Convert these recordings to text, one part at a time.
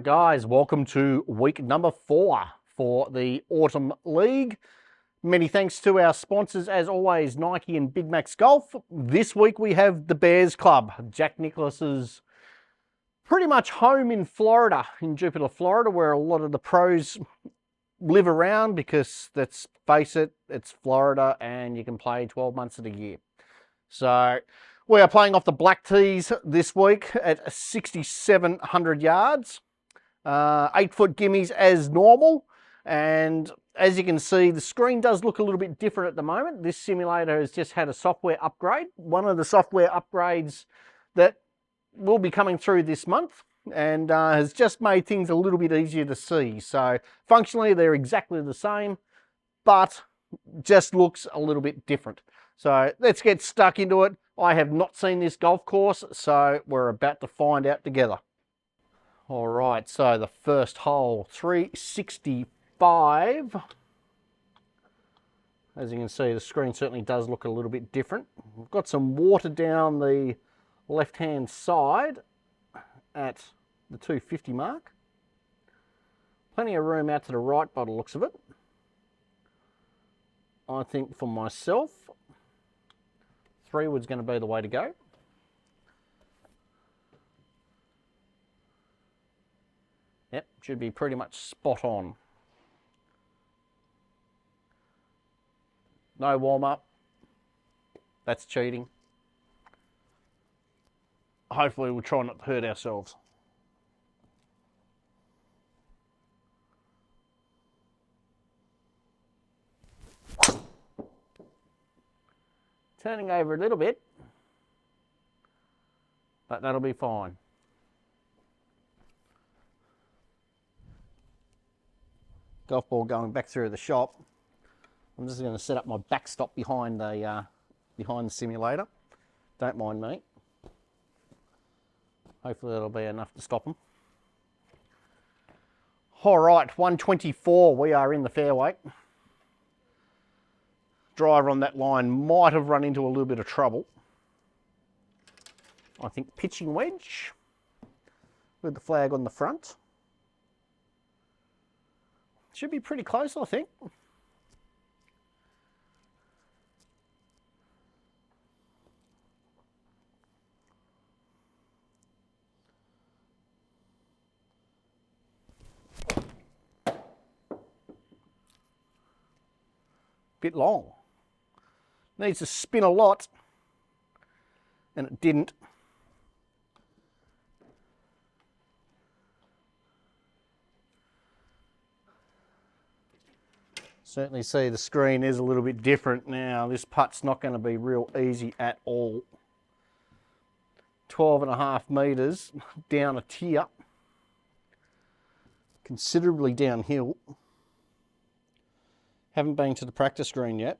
guys, welcome to week number 4 for the Autumn League. Many thanks to our sponsors, as always, Nike and Big Max Golf. This week we have the Bears Club, Jack Nicklaus's pretty much home in Florida, in Jupiter, Florida, where a lot of the pros live around because, let's face it, it's Florida and you can play 12 months of the year. So we are playing off the black tees this week at 6,700 yards. 8-foot gimmies as normal. And as you can see, the screen does look a little bit different at the moment. This simulator has just had a software upgrade. One of the software upgrades that will be coming through this month and has just made things a little bit easier to see. So functionally, they're exactly the same, but just looks a little bit different. So let's get stuck into it. I have not seen this golf course, so we're about to find out together. All right, so the first hole, 365. As you can see, the screen certainly does look a little bit different. We've got some water down the left-hand side at the 250 mark. Plenty of room out to the right by the looks of it. I think for myself, 3 wood's going to be the way to go. Yep, should be pretty much spot on. No warm-up. That's cheating. Hopefully we'll try not to hurt ourselves. Turning over a little bit, but that'll be fine. Golf ball going back through the shop. I'm just going to set up my backstop behind the simulator. Don't mind me. Hopefully that'll be enough to stop them. All right, 124. We are in the fairway. Driver on that line might have run into a little bit of trouble. I think pitching wedge with the flag on the front. Should be pretty close, I think. Bit long. Needs to spin a lot, and it didn't. Certainly see the screen is a little bit different now. This putt's not going to be real easy at all. 12.5 metres down a tier. Considerably downhill. Haven't been to the practice green yet.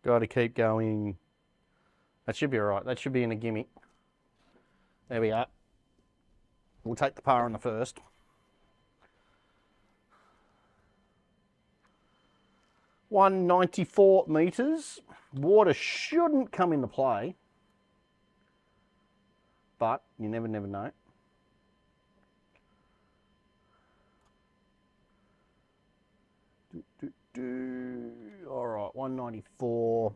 Got to keep going. That should be all right. That should be in a gimme. There we are. We'll take the par on the first. .194 metres. Water shouldn't come into play, but you never know. All right, 194.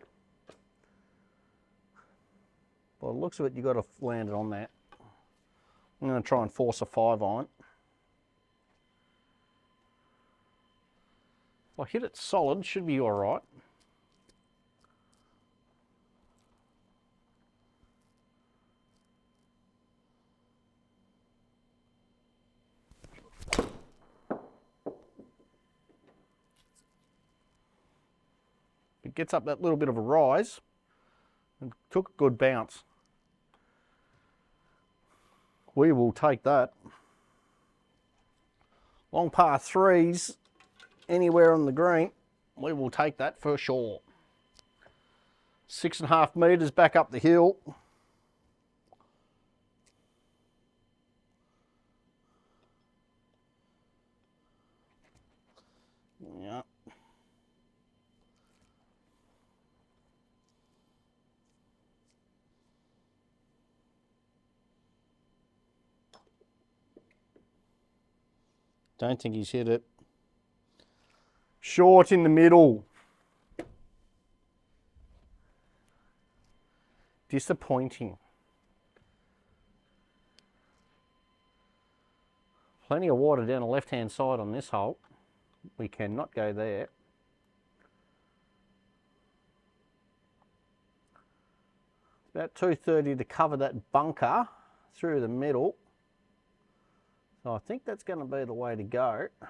By the looks of it, you've got to land it on that. I'm going to try and force a 5 iron. If I hit it solid, should be all right. It gets up that little bit of a rise and took a good bounce. We will take that. Long par 3s anywhere on the green, we will take that for sure. 6.5 metres back up the hill. Don't think he's hit it. Short in the middle. Disappointing. Plenty of water down the left-hand side on this hole. We cannot go there. About 230 to cover that bunker through the middle. So I think that's going to be the way to go. I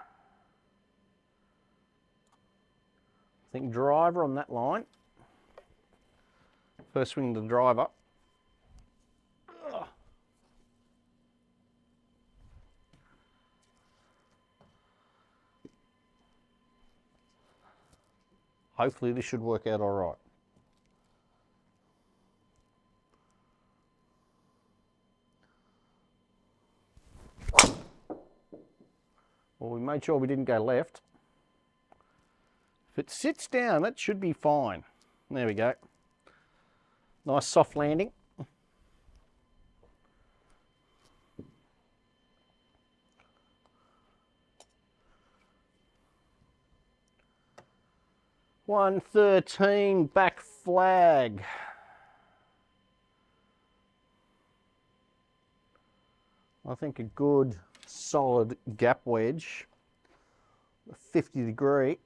think driver on that line. First swing to the driver. Hopefully this should work out all right. Well, we made sure we didn't go left. If it sits down, that should be fine. There we go. Nice soft landing. $113 back flag. I think a good solid gap wedge, 50 degree.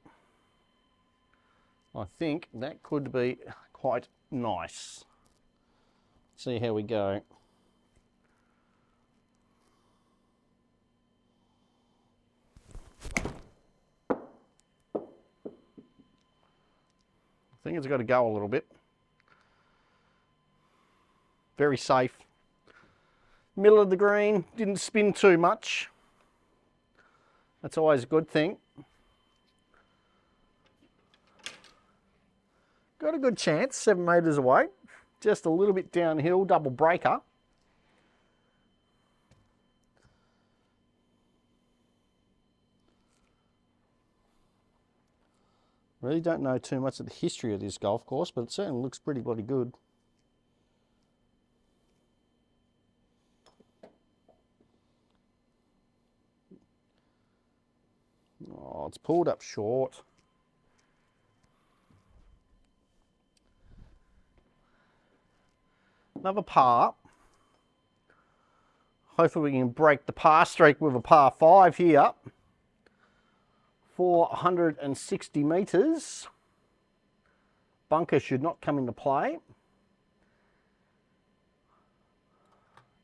I think that could be quite nice. See how we go. I think it's got to go a little bit. Very safe. Middle of the green, didn't spin too much. That's always a good thing. Got a good chance, 7 metres away. Just a little bit downhill, double breaker. Really don't know too much of the history of this golf course, but it certainly looks pretty bloody good. Oh, it's pulled up short. Another par. Hopefully we can break the par streak with a par 5 here. 460 metres. Bunker should not come into play.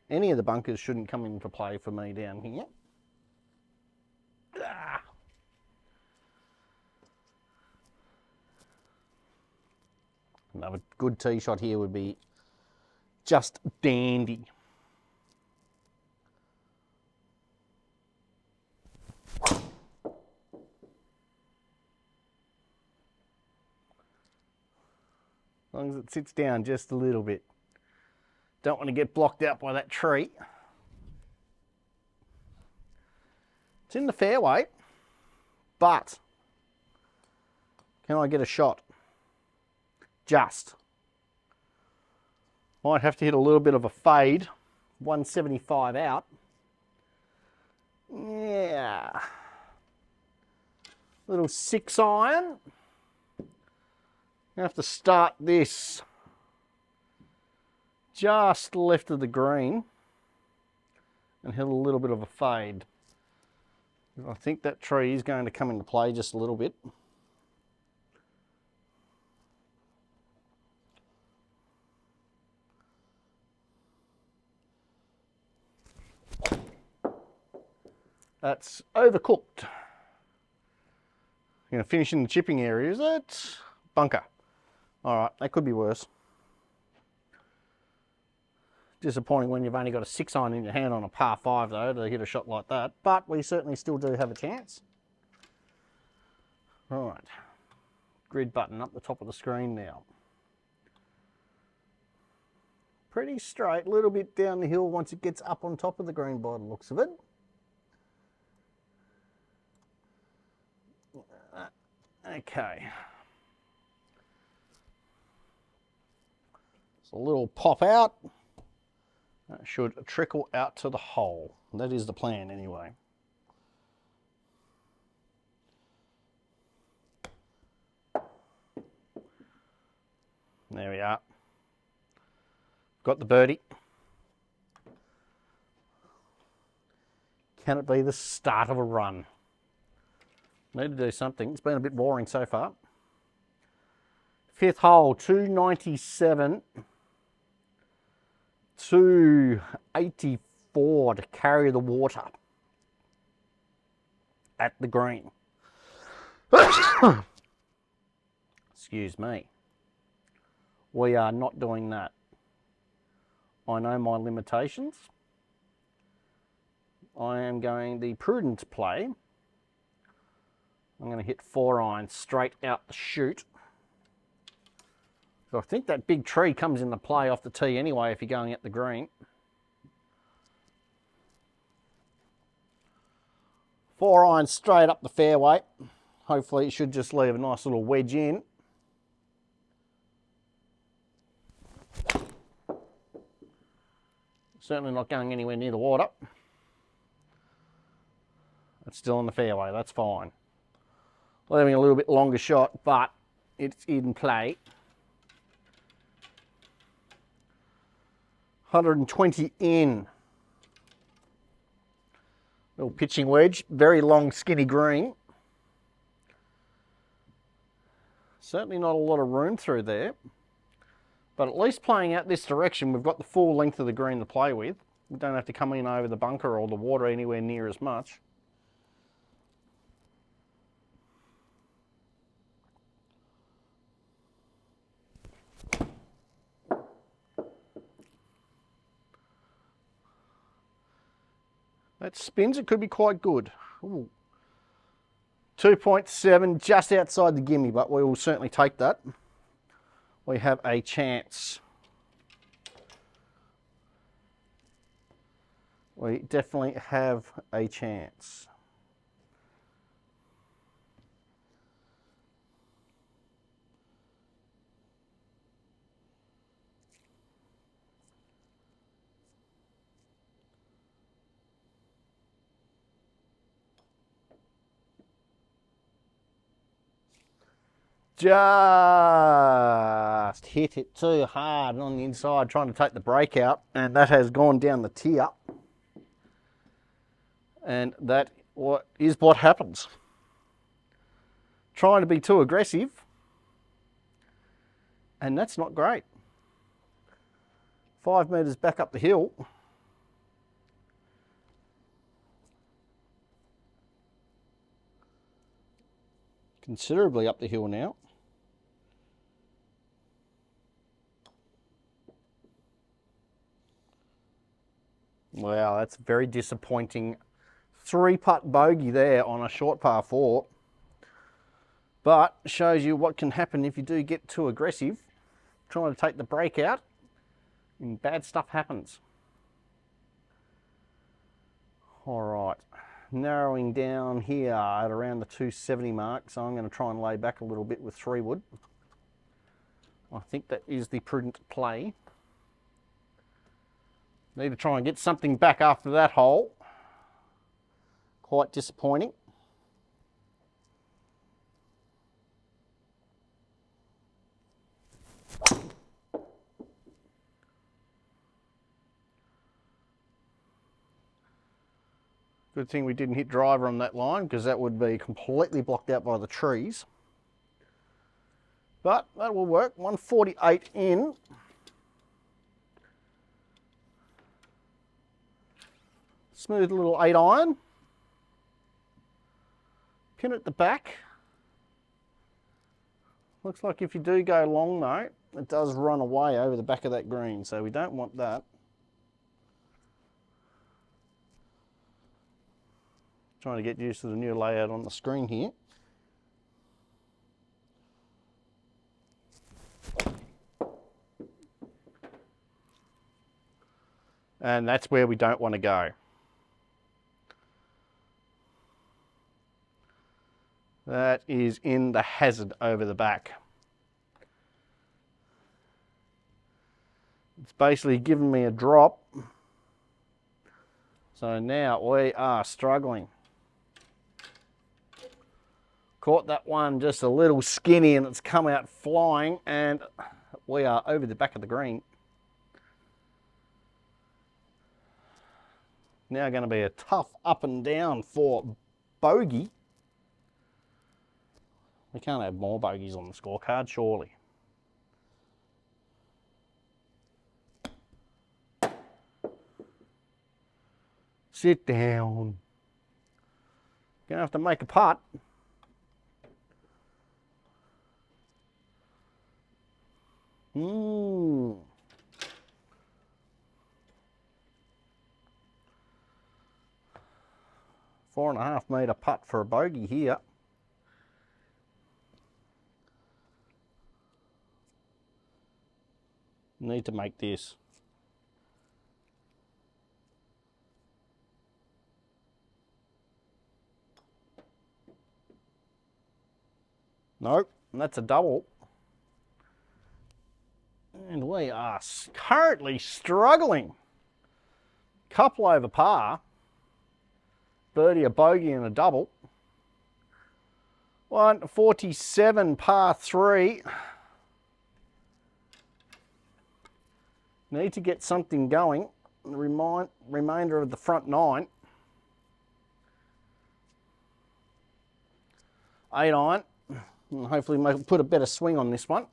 Any of the bunkers shouldn't come into play for me down here. Ah. Another good tee shot here would be just dandy. As long as it sits down just a little bit. Don't want to get blocked out by that tree. It's in the fairway, but can I get a shot? Just. Might have to hit a little bit of a fade. 175 out. Yeah. Little 6-iron. I have to start this just left of the green and hit a little bit of a fade. I think that tree is going to come into play just a little bit. That's overcooked. Going to finish in the chipping area, is it? Bunker. All right, that could be worse. Disappointing when you've only got a 6-iron in your hand on a par 5 though to hit a shot like that, but we certainly still do have a chance. All right, grid button up the top of the screen now. Pretty straight, a little bit down the hill once it gets up on top of the green by the looks of it. Okay. It's a little pop out. That should trickle out to the hole. That is the plan anyway. There we are. Got the birdie. Can it be the start of a run? Need to do something. It's been a bit boring so far. Fifth hole, 297. 284 to carry the water at the green. Excuse me. We are not doing that. I know my limitations. I am going the prudent play. I'm going to hit 4 irons straight out the chute. So I think that big tree comes into play off the tee anyway if you're going at the green. 4 irons straight up the fairway. Hopefully it should just leave a nice little wedge in. Certainly not going anywhere near the water. It's still in the fairway, that's fine. Leaving a little bit longer shot, but it's in play. 120 in. Little pitching wedge, very long skinny green. Certainly not a lot of room through there. But at least playing out this direction, we've got the full length of the green to play with. We don't have to come in over the bunker or the water anywhere near as much. That spins, it could be quite good. 2.7, just outside the gimme, but we will certainly take that. We have a chance. We definitely have a chance. Just hit it too hard on the inside trying to take the break out, and that has gone down the tier. And that is what happens. Trying to be too aggressive, and that's not great. 5 metres back up the hill. Considerably up the hill now. Wow, that's very disappointing. 3-putt bogey there on a short par 4. But shows you what can happen if you do get too aggressive. Trying to take the break out, and bad stuff happens. All right, narrowing down here at around the 270 mark, so I'm going to try and lay back a little bit with 3-wood. I think that is the prudent play. Need to try and get something back after that hole. Quite disappointing. Good thing we didn't hit driver on that line, because that would be completely blocked out by the trees. But that will work. 148 in. Smooth little 8-iron. Pin at the back. Looks like if you do go long though, it does run away over the back of that green, so we don't want that. Trying to get used to the new layout on the screen here. And that's where we don't want to go. That is in the hazard over the back. It's basically given me a drop. So now we are struggling. Caught that one just a little skinny and it's come out flying, and we are over the back of the green. Now going to be a tough up and down for bogey. We can't have more bogeys on the scorecard, surely. Sit down. Gonna have to make a putt. Ooh. .5 metre putt for a bogey here. Need to make this. Nope, that's a double. And we are currently struggling. Couple over par. Birdie, a bogey and a double. 147 par 3. Need to get something going. The remainder of the front 9. 8 iron. And hopefully put a better swing on this one.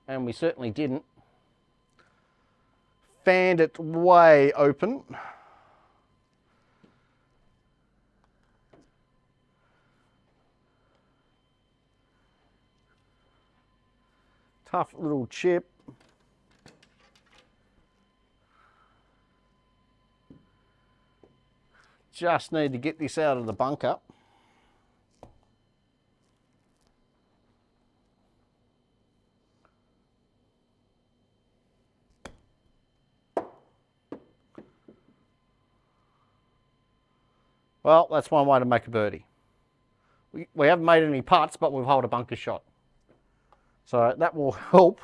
And we certainly didn't. Fanned it way open. Tough little chip. Just need to get this out of the bunker. Well, that's one way to make a birdie. We haven't made any putts, but we've held a bunker shot. So that will help.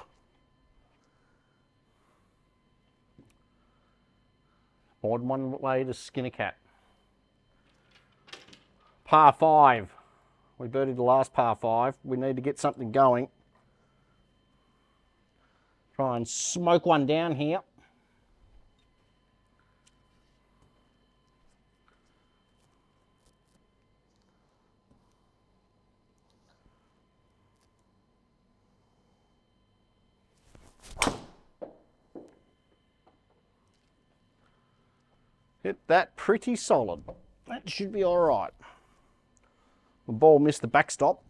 More than one way to skin a cat. Par 5. We birdied the last par 5. We need to get something going. Try and smoke one down here. Hit that pretty solid. That should be all right. The ball missed the backstop.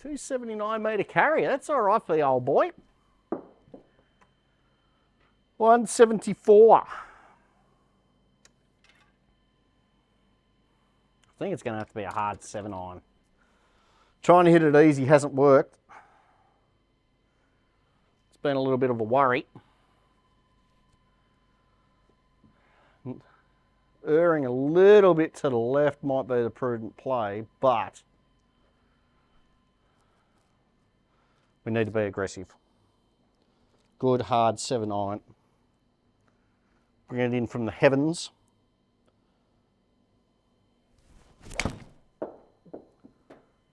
.279 metre carry. That's all right for the old boy. 174. I think it's going to have to be a hard 7 iron. Trying to hit it easy hasn't worked. It's been a little bit of a worry. Erring a little bit to the left might be the prudent play, but we need to be aggressive. Good hard 7 iron. Bring it in from the heavens.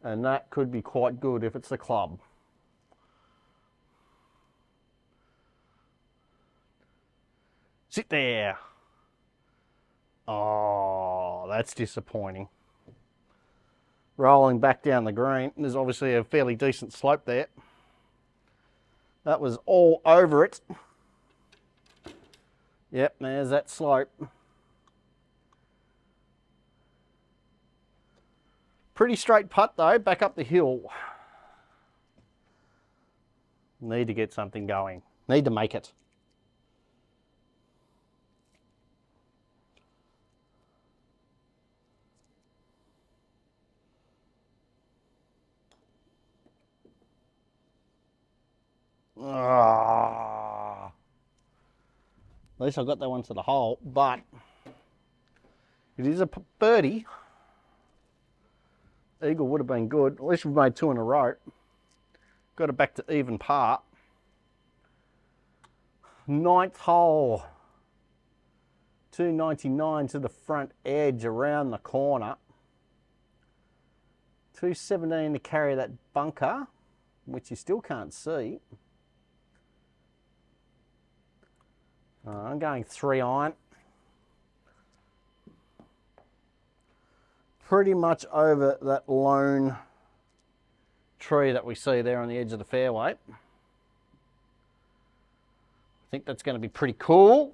And that could be quite good if it's the club. Sit there. Oh, that's disappointing. Rolling back down the green. There's obviously a fairly decent slope there. That was all over it. Yep, there's that slope. Pretty straight putt though, back up the hill. Need to get something going. Need to make it. At least I got that one to the hole, but it is a birdie. Eagle would have been good. At least we've made 2 in a row. Got it back to even par. Ninth hole. 299 to the front edge around the corner. 217 to carry that bunker, which you still can't see. I'm going 3 iron. Pretty much over that lone tree that we see there on the edge of the fairway. I think that's going to be pretty cool.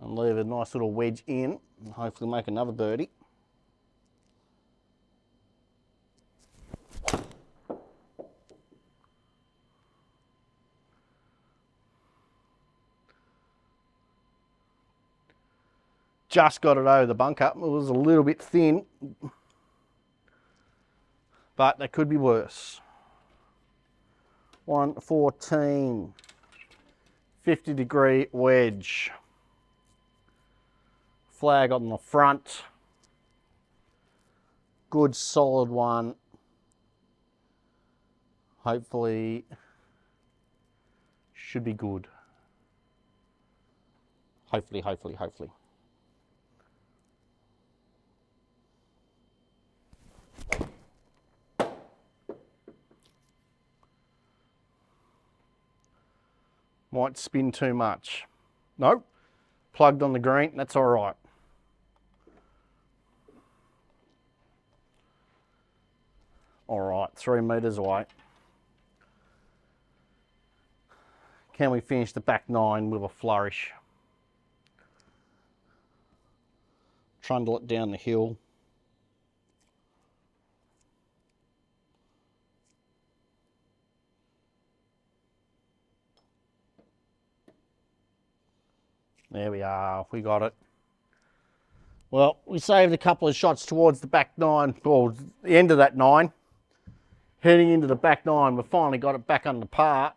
And leave a nice little wedge in and hopefully make another birdie. Just got it over the bunker. It was a little bit thin, but that could be worse. 114, 50-degree wedge. Flag on the front. Good solid one. Hopefully, should be good. Hopefully. Might spin too much. Nope. Plugged on the green, that's all right. All right, 3 metres away. Can we finish the back 9 with a flourish? Trundle it down the hill. There we are, we got it. Well, we saved a couple of shots towards the back 9, or the end of that 9. Heading into the back 9, we've finally got it back under par.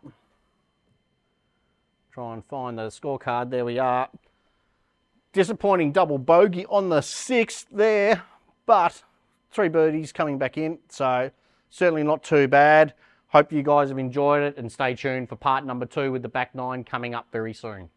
Try and find the scorecard, there we are. Disappointing double bogey on the 6th there, but 3 birdies coming back in, so certainly not too bad. Hope you guys have enjoyed it and stay tuned for part number 2 with the back 9 coming up very soon.